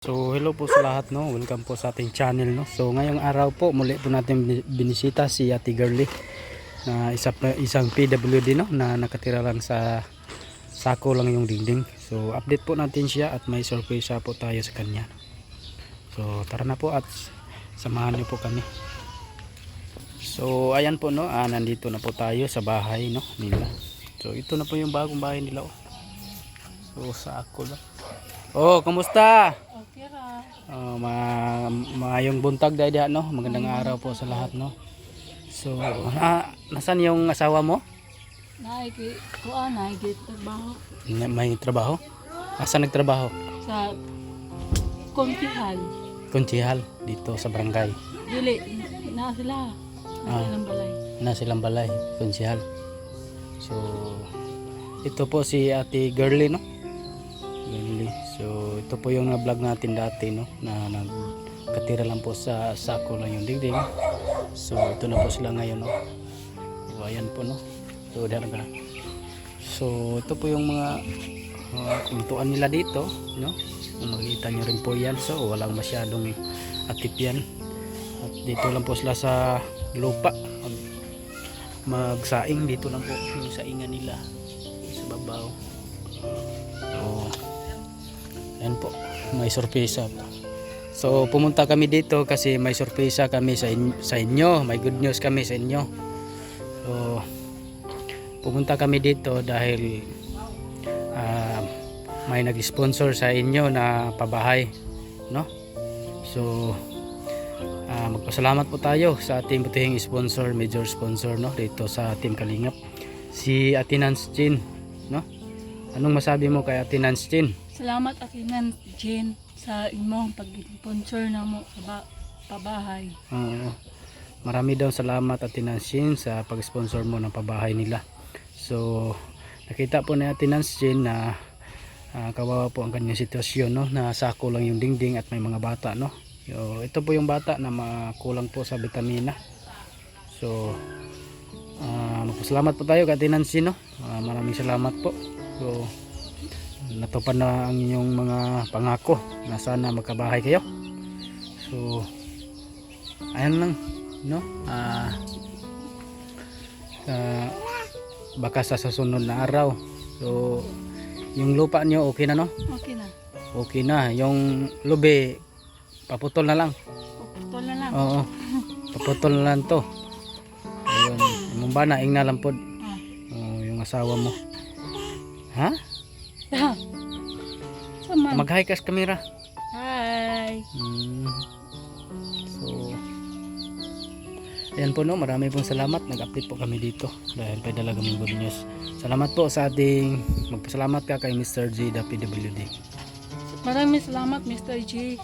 So hello po sa lahat, no. Welcome po sa ating channel, no. So ngayong araw po muli po natin binisita si Ate Girly na isang PWD, no, na nakatira lang sa sako lang yung dingding. So update po natin siya at may surprise po tayo sa kanya. So tara na po at samahan niyo po kami. So ayan po, no, nandito na po tayo sa bahay, no, nila. So ito na po yung bagong bahay nila, oh. So sako lang. Oh, kamusta? Okay ra. Maayong buntag dahil diha, no. Magandang araw po sa lahat, no. So, nasan yung asawa mo? Trabaho May trabaho? Asan nagtrabaho? sa Kontihan. Kunsihal dito sa barangay. Dili na sila. Ng balay. Na silang balay, kunsihal. So, ito po si Ate Girly, no. Girly. So, ito po yung na-vlog natin dati, no, na nagkatira lang po sa sako lang yung dingding. So, ito na po sila ngayon, no. So, ayan po, no. So, dahil ka. So, ito po yung mga kuntuan nila dito, no. Kung makikita nyo rin po yan. So, walang masyadong atip yan. At dito lang po sila sa lupa. Magsaing. Dito lang po yung saingan nila sa babaw. So, ayan po, may sorpresa po. So pumunta kami dito kasi may sorpresa kami sa inyo. May good news kami sa inyo. So pumunta kami dito dahil may nag-sponsor sa inyo na pabahay, no? So magpasalamat po tayo sa ating butihing sponsor, major sponsor, no, dito sa Team Kalingap, si Ate Nancy, no? Anong masabi mo kay Ate Nancy? Salamat Atinan Jen sa imong pag-sponsor na mo sa pabahay. Marami daw salamat Ate Nancy sa pag-sponsor mo ng pabahay nila. So nakita po ni Ate Nancy na kawawa po ang kanyang sitwasyon, no, na sako lang yung dingding at may mga bata, no. So, ito po yung bata na makulang po sa vitamina. So magpasalamat po tayo kay Ate Nancy, no. Maraming salamat po. So natupad na ang inyong mga pangako na sana magkabahay kayo. So ayan lang, no. Baka sa susunod na araw, so yung lupa nyo okay na, no? Okay na. Okay na. Yung lubi paputol na lang. Puputol na lang. Oo, paputol na lang to. Ayun, yung ba naing na lang po yung asawa mo, ha? Sama. Mag-hi ka sa camera. Hi. So ayan po, no, marami pong salamat. Nag-update po kami dito dahil may dala kaming good news. Salamat po sa ating magpasalamat ka kay Mr. G the PWD. Maraming salamat Mr. J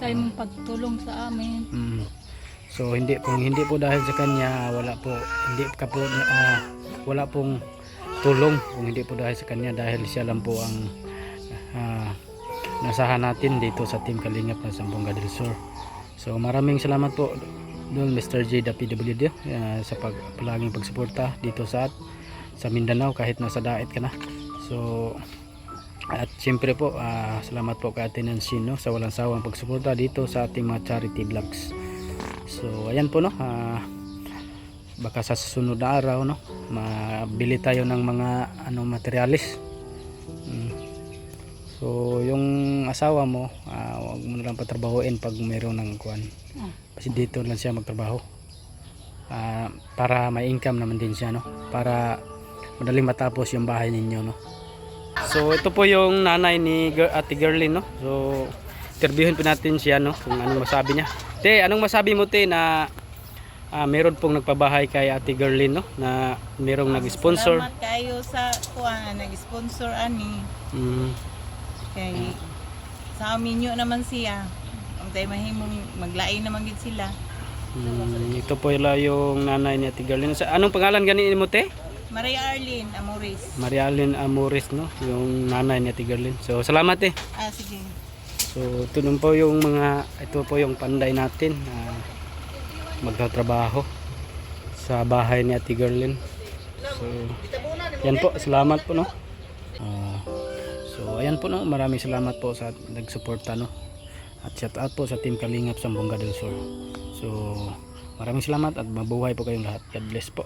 sa imong pagtulong sa amin. So hindi po dahil sa kanya wala pong tulong, kung hindi po dahil sa kanya, dahil siya lang po ang nasahan natin dito sa Team Kalingap na Zamboanga del Sur. So maraming salamat po doon Mr. J the PWD sa palaging pagsuporta dito sa Mindanao kahit nasa daet ka na. So at siyempre po salamat po kay Ate Nancy, no, sa walang sawang pagsuporta dito sa ating mga charity vlogs. So ayan po, no, baka sa susunod na araw, no, mabili tayo ng mga materialis. So yung asawa mo, wag mo na lang patrabahuin pag mayroon ng kuan. Kasi dito lang siya magtrabaho. Para may income naman din siya, no, para madaling matapos yung bahay ninyo, no. So ito po yung nanay ni Ate Girly, no. So interviewin po natin siya, no, kung anong masabi niya. Te, anong masabi mo, te, na meron pong nagpabahay kay Ate Girly, no, na merong nag-sponsor. Salamat kayo sa kuan nag-sponsor ani. Kay sa amin nyo naman siya. Ang tayo mahimong maglain naman gid sila. Ito po yung nanay ni Ate Girly. Anong pangalan ganin mo, te? Maria Arlene Amores. Maria Arlene Amores, no, yung nanay ni Ate Girly. So salamat, te. Sige. So ito po yung panday natin magtatrabaho sa bahay ni Ate Girly. So yan po, salamat po, no. So ayan po, no, maraming salamat po sa nagsuporta, no. At shout out po sa Team Kalingap Sambonga del Sur. So maraming salamat at mabuhay po kayong lahat. God bless po.